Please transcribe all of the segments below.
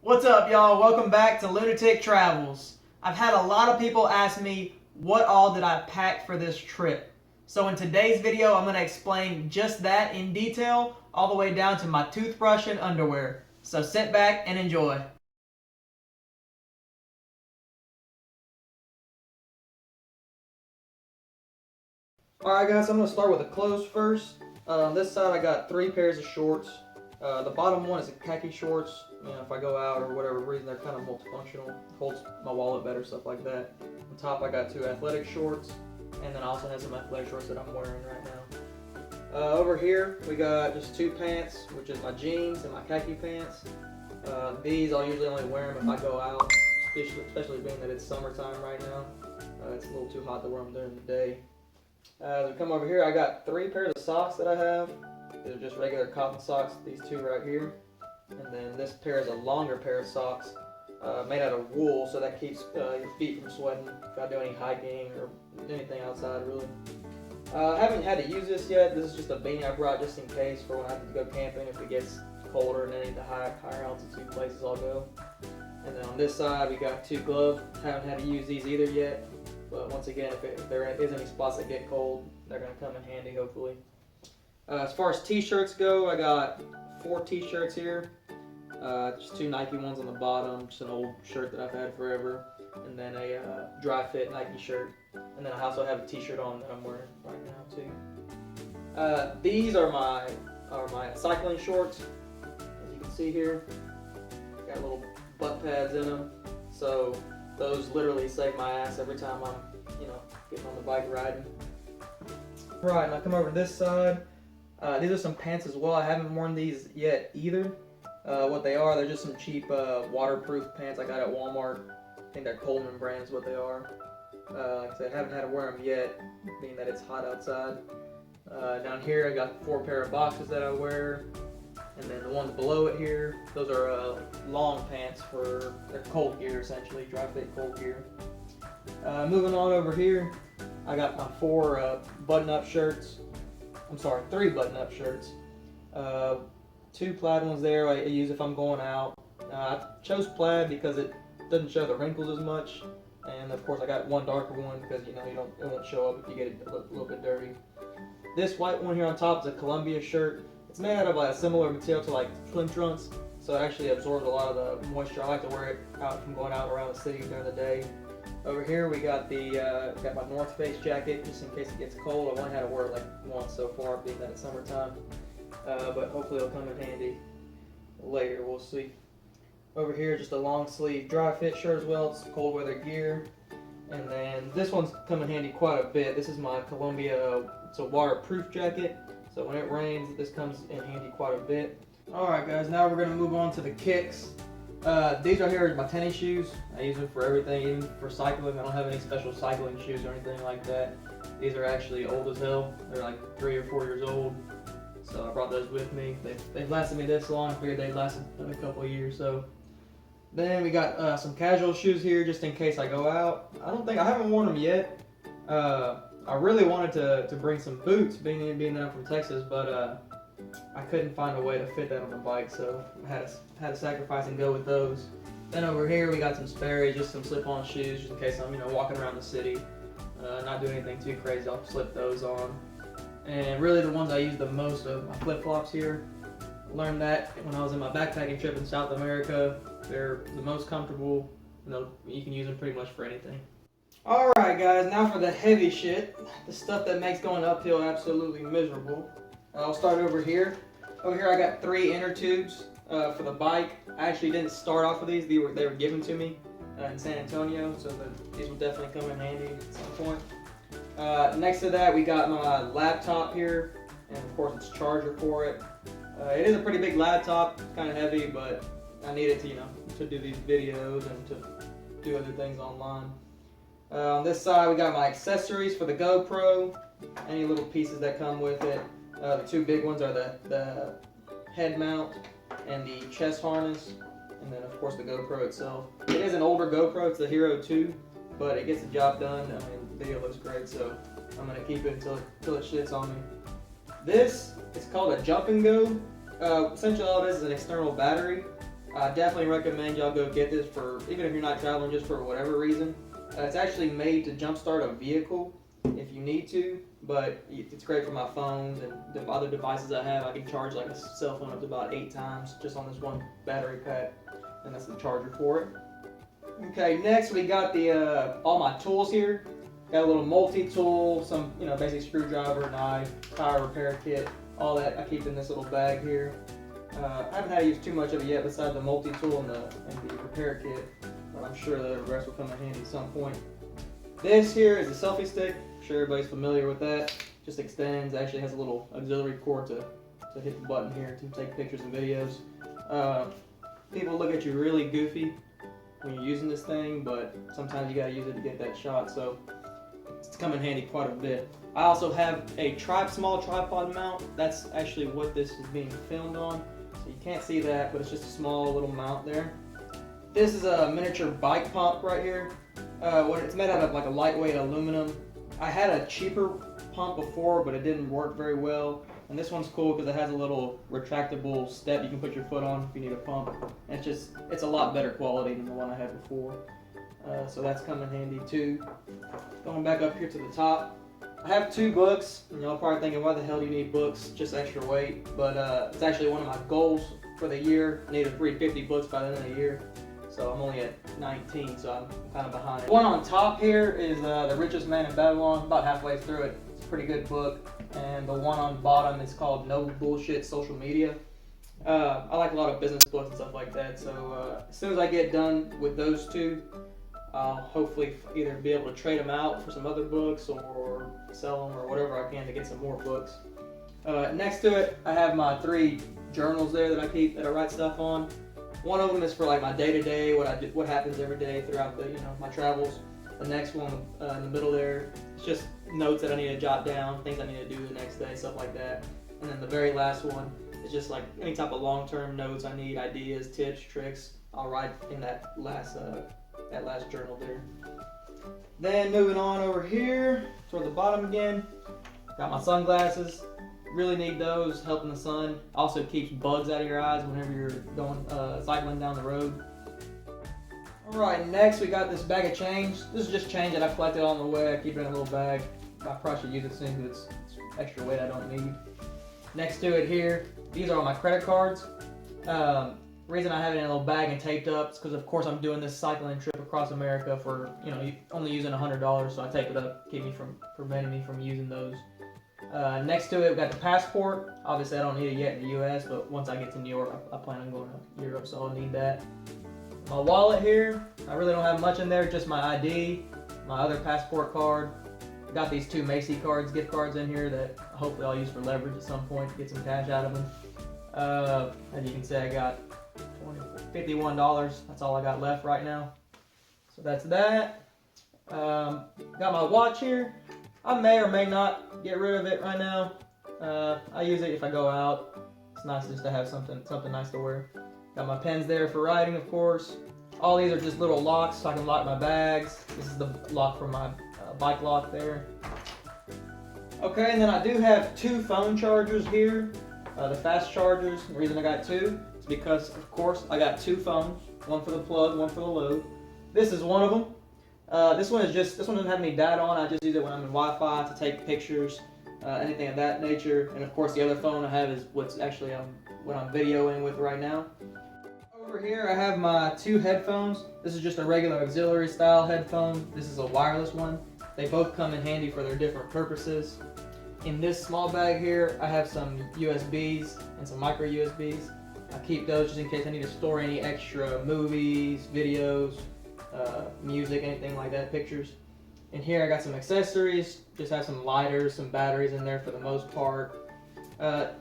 What's up, y'all? Welcome back to Lunatic Travels. I've had a lot of people ask me what all did I pack for this trip. So in today's video, I'm going to explain just that in detail, all the way down to my toothbrush and underwear. So sit back and enjoy. Alright guys, I'm going to start with the clothes first. On this side I got 3 pairs of shorts. The bottom one is a khaki shorts. You know, if I go out or whatever reason, they're kind of multifunctional. Holds my wallet better, stuff like that. On top I got 2 athletic shorts. And then I also have some athletic shorts that I'm wearing right now. Over here we got just 2 pants, which is my jeans and my khaki pants. These I'll usually only wear them if I go out, especially being that it's summertime right now. It's a little too hot to wear them during the day. As we come over here, I got 3 pairs of socks that I have. These are just regular cotton socks, these 2 right here. And then this pair is a longer pair of socks made out of wool, so that keeps your feet from sweating if I do any hiking or anything outside, really. I haven't had to use this yet. This is just a beanie I brought just in case for when I have to go camping if it gets colder and any of the higher altitude places I'll go. And then on this side, we got 2 gloves. Haven't had to use these either yet. But once again, if there is any spots that get cold, they're going to come in handy, hopefully. As far as t-shirts go, I got 4 t-shirts here. Just 2 Nike ones on the bottom, just an old shirt that I've had forever, and then a dry fit Nike shirt. And then I also have a t-shirt on that I'm wearing right now too. These are my cycling shorts, as you can see here. Got little butt pads in them, so those literally save my ass every time I'm, getting on the bike riding. Right, now come over to this side. These are some pants as well. I haven't worn these yet either. What they are, they're just some cheap waterproof pants I got at Walmart. I think they're Coleman brand is what they are. Like I said, I haven't had to wear them yet, being that it's hot outside. Down here I got 4 pair of boxes that I wear. And then the ones below it here, those are long pants for their cold gear, essentially, dry fit cold gear. Moving on over here, I got my 4 button-up shirts. I'm sorry, 3 button-up shirts. 2 plaid ones there I use if I'm going out. I chose plaid because it doesn't show the wrinkles as much, and of course I got 1 darker one because it won't show up if you get it a little bit dirty. This white one here on top is a Columbia shirt. It's made out of a similar material to like swim trunks, so it actually absorbs a lot of the moisture. I like to wear it out from going out around the city during the day. Over here we got got my North Face jacket just in case it gets cold. I've only had to wear it like once so far, being that it's summertime. But hopefully it'll come in handy later, we'll see. Over here, just a long sleeve dry fit shirt as well. It's cold weather gear. And then this one's come in handy quite a bit. This is my Columbia, it's a waterproof jacket. So when it rains, this comes in handy quite a bit. Alright guys, now we're going to move on to the kicks. These right here are my tennis shoes. I use them for everything, even for cycling. I don't have any special cycling shoes or anything like that. These are actually old as hell. They're like 3 or 4 years old. So I brought those with me. They've lasted me this long. I figured they'd last a couple of years. So then we got some casual shoes here just in case I go out. I haven't worn them yet. I really wanted to bring some boots, being that I'm from Texas, but I couldn't find a way to fit that on the bike, so I had to sacrifice and go with those. Then over here we got some Sperry's, just some slip-on shoes, just in case I'm walking around the city, not doing anything too crazy. I'll slip those on. And really the ones I use the most are my flip-flops here. Learned that when I was in my backpacking trip in South America. They're the most comfortable. You can use them pretty much for anything. Alright guys, now for the heavy shit. The stuff that makes going uphill absolutely miserable. I'll start over here. Over here I got 3 inner tubes for the bike. I actually didn't start off with these. They were given to me in San Antonio, so these will definitely come in handy at some point. Next to that we got my laptop here, and of course it's charger for it. It is a pretty big laptop, it's kind of heavy, but I need it to do these videos and to do other things online. On this side we got my accessories for the GoPro, any little pieces that come with it. The 2 big ones are the head mount and the chest harness, and then of course the GoPro itself. It is an older GoPro, it's the Hero 2, but it gets the job done. I mean, the video looks great, so I'm going to keep it until it shits on me. This is called a Jump and Go. Essentially all it is an external battery. I definitely recommend y'all go get this for, even if you're not traveling, just for whatever reason. It's actually made to jumpstart a vehicle if you need to, but it's great for my phones and the other devices I have. I can charge like a cell phone up to about 8 times just on this one battery pack, and that's the charger for it. Okay, next we got the all my tools here. Got a little multi-tool, some basic screwdriver, knife, tire repair kit, all that I keep in this little bag here. I haven't had to use too much of it yet besides the multi-tool and the repair kit, but I'm sure the rest will come in handy at some point. This here is a selfie stick. I'm sure everybody's familiar with that. Just extends, actually has a little auxiliary cord to hit the button here to take pictures and videos. People look at you really goofy when you're using this thing, but sometimes you gotta use it to get that shot, so it's come in handy quite a bit. I also have a small tripod mount. That's actually what this is being filmed on. So you can't see that, but it's just a small little mount there. This is a miniature bike pump right here. It's made out of like a lightweight aluminum. I had a cheaper pump before, but it didn't work very well. And this one's cool because it has a little retractable step you can put your foot on if you need a pump. And it's a lot better quality than the one I had before. So that's come in handy too. Going back up here to the top, I have 2 books. And y'all probably thinking, why the hell do you need books? Just extra weight. But it's actually one of my goals for the year. I need to read 50 books by the end of the year. So I'm only at 19, so I'm kind of behind. The one on top here is The Richest Man in Babylon. About halfway through it. It's a pretty good book. And the one on the bottom is called No Bullshit Social Media. I like a lot of business books and stuff like that. So as soon as I get done with those 2, I'll hopefully either be able to trade them out for some other books or sell them or whatever I can to get some more books. Next to it, I have my 3 journals there that I keep, that I write stuff on. One of them is for like my day-to-day, what happens every day throughout my travels. The next one in the middle there, it's just notes that I need to jot down, things I need to do the next day, stuff like that. And then the very last one is just like any type of long-term notes I need, ideas, tips, tricks. I'll write in that last journal there. Then moving on over here toward the bottom again, got my sunglasses. Really need those, help in the sun. Also keeps bugs out of your eyes whenever you're going cycling down the road. Alright, next we got this bag of change. This is just change that I collected on the way. I keep it in a little bag. I probably should use it soon because it's extra weight I don't need. Next to it here, these are all my credit cards. Reason I have it in a little bag and taped up is because of course I'm doing this cycling trip across America for only using $100, so I tape it up, keep me from preventing me from using those. Next to it, we've got the passport. Obviously, I don't need it yet in the U.S., but once I get to New York, I plan on going to Europe, so I'll need that. My wallet here, I really don't have much in there, just my ID, my other passport card. I got these 2 Macy gift cards in here that hopefully I'll use for leverage at some point to get some cash out of them. As you can see, I got $51. That's all I got left right now. So that's that. Got my watch here. I may or may not get rid of it right now. I use it if I go out. It's nice just to have something nice to wear. Got my pens there for writing, of course. All these are just little locks so I can lock my bags. This is the lock for my bike lock there. Okay, and then I do have 2 phone chargers here. The fast chargers. The reason I got 2 is because, of course, I got 2 phones. One for the plug, one for the load. This is one of them. This one doesn't have any data on. I just use it when I'm in Wi-Fi to take pictures, anything of that nature. And of course, the other phone I have is what I'm videoing with right now. Over here, I have my 2 headphones. This is just a regular auxiliary style headphone. This is a wireless one. They both come in handy for their different purposes. In this small bag here, I have some USBs and some micro USBs. I keep those just in case I need to store any extra movies, videos, music, anything like that, pictures. In here I got some accessories, just have some lighters, some batteries in there for the most part.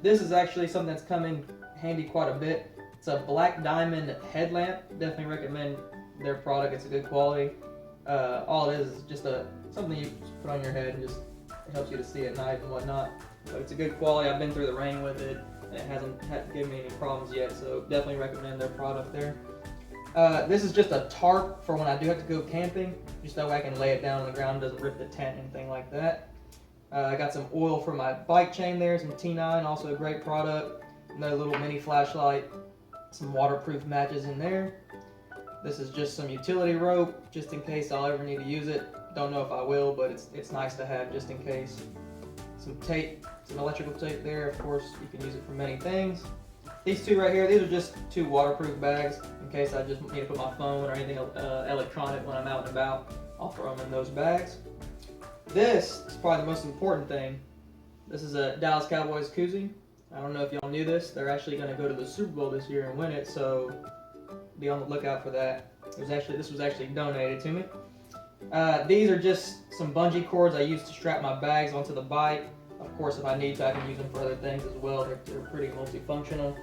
This is actually something that's come in handy quite a bit. It's a Black Diamond headlamp. Definitely recommend their product, it's a good quality. All it is just something you put on your head and just it helps you to see at night and whatnot. But it's a good quality. I've been through the rain with it and it hasn't given me any problems yet, so definitely recommend their product there. This is just a tarp for when I do have to go camping, just that way I can lay it down on the ground, it doesn't rip the tent, anything like that. I got some oil for my bike chain there, some T9, also a great product. Another little mini flashlight. some waterproof matches in there. This is just some utility rope, just in case I'll ever need to use it. Don't know if I will, but it's nice to have just in case. Some tape, some electrical tape there. Of course, you can use it for many things. These two right here, these are just 2 waterproof bags in case I just need to put my phone or anything electronic when I'm out and about. I'll throw them in those bags. This is probably the most important thing. This is a Dallas Cowboys koozie. I don't know if y'all knew this. They're actually going to go to the Super Bowl this year and win it, so be on the lookout for that. This was actually donated to me. These are just some bungee cords I use to strap my bags onto the bike. Of course, if I need to, I can use them for other things as well. They're pretty multifunctional.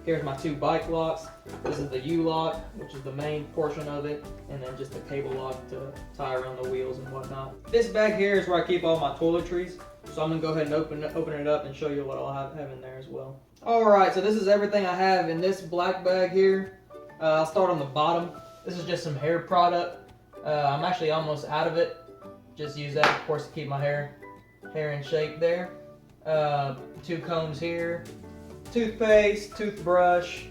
Here's my 2 bike locks. This is the U-lock, which is the main portion of it, and then just the cable lock to tie around the wheels and whatnot. This bag here is where I keep all my toiletries, so I'm gonna go ahead and open it up and show you what I'll have in there as well. Alright, so this is everything I have in this black bag here. I'll start on the bottom. This is just some hair product. I'm actually almost out of it. Just use that, of course, to keep my hair in shape there. 2 combs here. Toothpaste, toothbrush,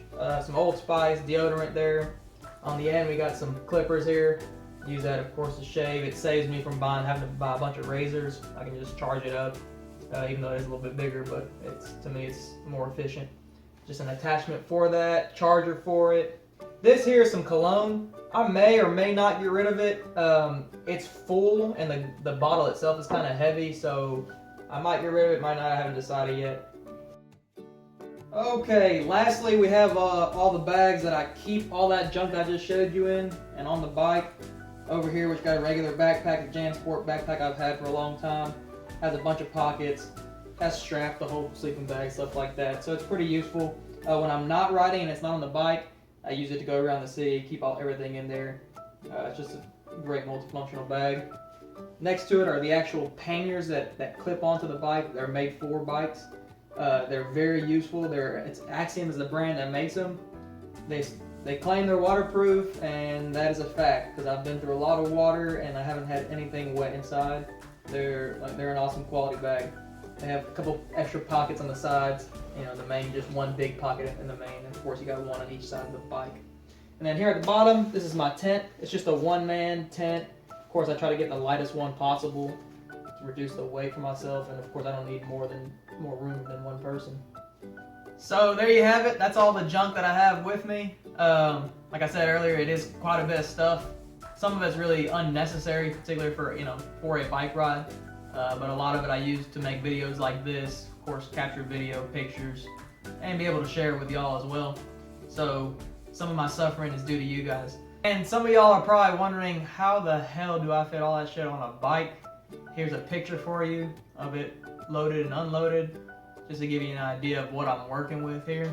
some Old Spice, deodorant there. On the end we got some clippers here. Use that of course to shave. It saves me from having to buy a bunch of razors. I can just charge it up, even though it is a little bit bigger, but to me it's more efficient. Just an attachment for that, charger for it. This here is some cologne. I may or may not get rid of it. It's full and the bottle itself is kind of heavy, so I might get rid of it, might not, I haven't decided yet. Okay, lastly we have all the bags that I keep all that junk I just showed you in, and on the bike. Over here we've got a regular backpack, a JanSport backpack I've had for a long time. Has a bunch of pockets, has straps, the whole sleeping bag, stuff like that. So it's pretty useful. When I'm not riding and it's not on the bike, I use it to go around the city, keep everything in there. It's just a great multifunctional bag. Next to it are the actual panniers that clip onto the bike. They're made for bikes. They're very useful. It's Axiom is the brand that makes them. They claim they're waterproof, and that is a fact because I've been through a lot of water and I haven't had anything wet inside. They're an awesome quality bag. They have a couple extra pockets on the sides. You know, the main, just one big pocket in the main. And of course, you got one on each side of the bike. And then here at the bottom, this is my tent. It's just a one-man tent. Of course, I try to get the lightest one possible to reduce the weight for myself, and of course, I don't need more room than one person. So there you have it. That's all the junk that I have with me. Like I said earlier, it is quite a bit of stuff. Some of it's really unnecessary, particularly for a bike ride. But a lot of it I use to make videos like this, of course capture video, pictures, and be able to share it with y'all as well. So some of my suffering is due to you guys. And some of y'all are probably wondering, how the hell do I fit all that shit on a bike? Here's a picture for you of it loaded and unloaded, just to give you an idea of what I'm working with here.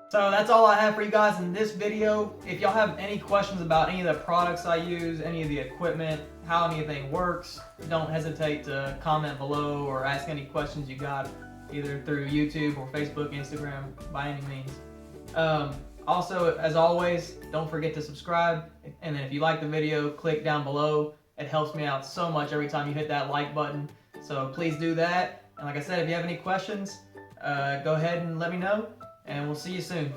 So that's all I have for you guys in this video. If y'all have any questions about any of the products I use, any of the equipment, how anything works, don't hesitate to comment below or ask any questions you got, either through YouTube or Facebook, Instagram, by any means. Also, as always, don't forget to subscribe, and then if you like the video, click down below. It helps me out so much every time you hit that like button, so please do that. And like I said, if you have any questions, go ahead and let me know, and we'll see you soon.